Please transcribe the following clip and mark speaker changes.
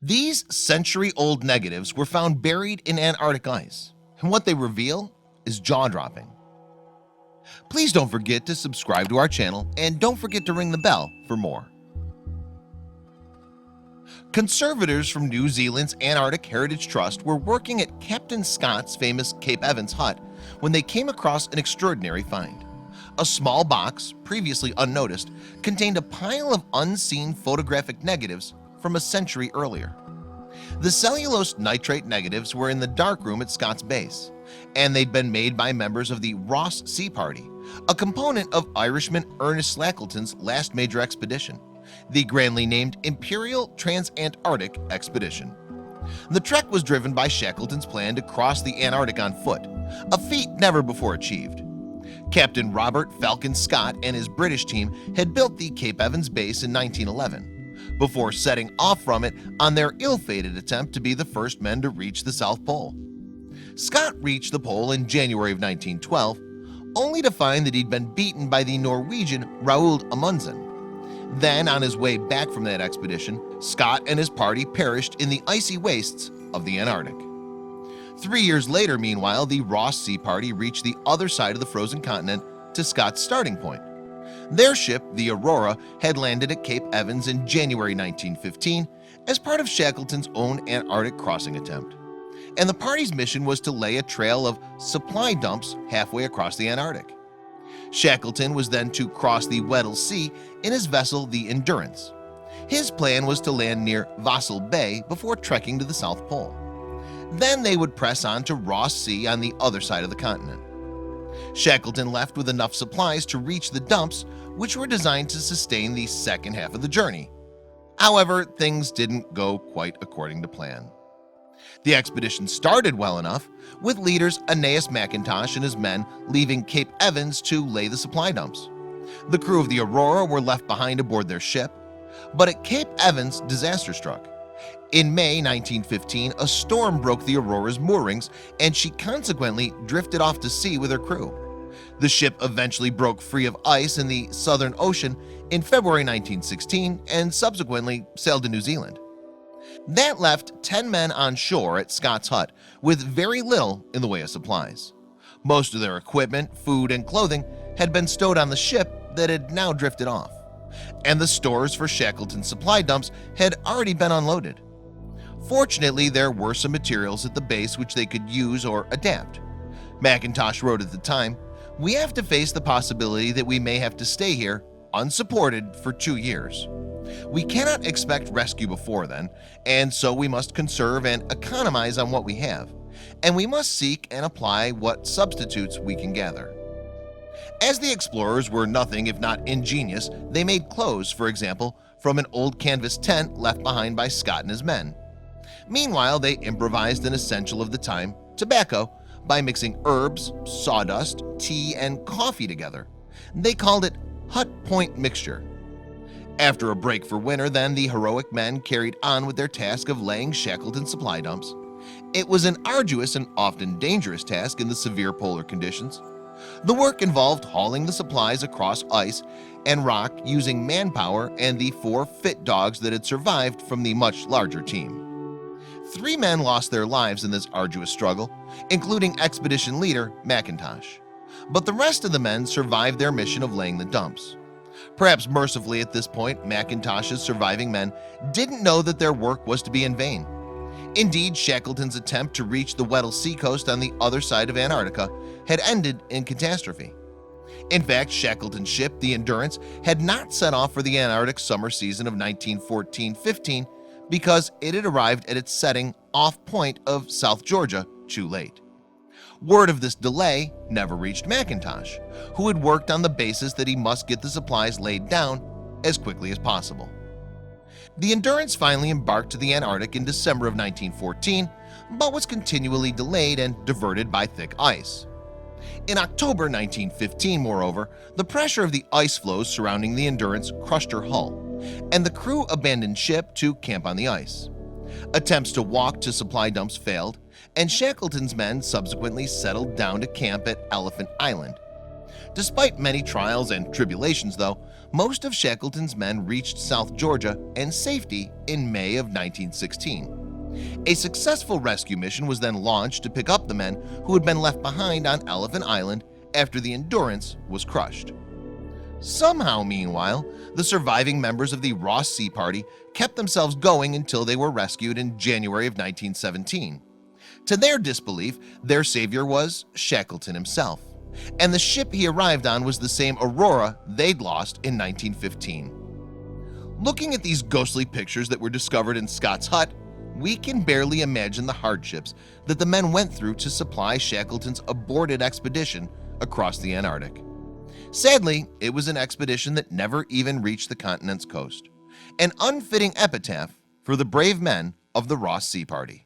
Speaker 1: These century-old negatives were found buried in Antarctic ice, and what they reveal is jaw-dropping. Please don't forget to subscribe to our channel and don't forget to ring the bell for more. Conservators from New Zealand's Antarctic Heritage Trust were working at Captain Scott's famous Cape Evans hut when they came across an extraordinary find. A small box, previously unnoticed, contained a pile of unseen photographic negatives from a century earlier. The cellulose nitrate negatives were in the darkroom at Scott's base, and they'd been made by members of the Ross Sea Party, a component of Irishman Ernest Shackleton's last major expedition, the grandly named Imperial Trans-Antarctic Expedition. The trek was driven by Shackleton's plan to cross the Antarctic on foot, a feat never before achieved. Captain Robert Falcon Scott and his British team had built the Cape Evans base in 1911, before setting off from it on their ill-fated attempt to be the first men to reach the South Pole. Scott reached the pole in January of 1912, only to find that he'd been beaten by the Norwegian Roald Amundsen. Then, on his way back from that expedition, Scott and his party perished in the icy wastes of the Antarctic. 3 years later, meanwhile, the Ross Sea Party reached the other side of the frozen continent to Scott's starting point. Their ship, the Aurora, had landed at Cape Evans in January 1915 as part of Shackleton's own Antarctic crossing attempt. And the party's mission was to lay a trail of supply dumps halfway across the Antarctic. Shackleton was then to cross the Weddell Sea in his vessel, the Endurance. His plan was to land near Vassal Bay before trekking to the South Pole. Then they would press on to Ross Sea on the other side of the continent. Shackleton left with enough supplies to reach the dumps, which were designed to sustain the second half of the journey. However, things didn't go quite according to plan. The expedition started well enough, with leaders Aeneas McIntosh and his men leaving Cape Evans to lay the supply dumps. The crew of the Aurora were left behind aboard their ship, but at Cape Evans, disaster struck. In May 1915, a storm broke the Aurora's moorings, and she consequently drifted off to sea with her crew. The ship eventually broke free of ice in the Southern Ocean in February 1916 and subsequently sailed to New Zealand. That left 10 men on shore at Scott's hut with very little in the way of supplies. Most of their equipment, food, and clothing had been stowed on the ship that had now drifted off, and the stores for Shackleton's supply dumps had already been unloaded. Fortunately, there were some materials at the base which they could use or adapt. McIntosh wrote at the time, "We have to face the possibility that we may have to stay here unsupported for 2 years. We cannot expect rescue before then, and so we must conserve and economize on what we have, and we must seek and apply what substitutes we can gather." As the explorers were nothing if not ingenious, they made clothes, for example, from an old canvas tent left behind by Scott and his men. Meanwhile, they improvised an essential of the time, tobacco, by mixing herbs, sawdust, tea, and coffee together. They called it Hut Point Mixture. After a break for winter, then the heroic men carried on with their task of laying Shackleton's supply dumps. It was an arduous and often dangerous task in the severe polar conditions. The work involved hauling the supplies across ice and rock using manpower and the 4 fit dogs that had survived from the much larger team. 3 men lost their lives in this arduous struggle, including expedition leader McIntosh. But the rest of the men survived their mission of laying the dumps. Perhaps mercifully at this point, McIntosh's surviving men didn't know that their work was to be in vain. Indeed, Shackleton's attempt to reach the Weddell seacoast on the other side of Antarctica had ended in catastrophe. In fact, Shackleton's ship, the Endurance, had not set off for the Antarctic summer season of 1914-15 because it had arrived at its setting off point of South Georgia too late. Word of this delay never reached McIntosh, who had worked on the basis that he must get the supplies laid down as quickly as possible. The Endurance finally embarked to the Antarctic in December of 1914, but was continually delayed and diverted by thick ice. In October 1915, moreover, the pressure of the ice floes surrounding the Endurance crushed her hull, and the crew abandoned ship to camp on the ice. Attempts to walk to supply dumps failed, and Shackleton's men subsequently settled down to camp at Elephant Island. Despite many trials and tribulations though, most of Shackleton's men reached South Georgia and safety in May of 1916. A successful rescue mission was then launched to pick up the men who had been left behind on Elephant Island after the Endurance was crushed. Somehow, meanwhile, the surviving members of the Ross Sea Party kept themselves going until they were rescued in January of 1917. To their disbelief, their savior was Shackleton himself, and the ship he arrived on was the same Aurora they'd lost in 1915. Looking at these ghostly pictures that were discovered in Scott's hut, we can barely imagine the hardships that the men went through to supply Shackleton's aborted expedition across the Antarctic. Sadly, it was an expedition that never even reached the continent's coast, an unfitting epitaph for the brave men of the Ross Sea Party.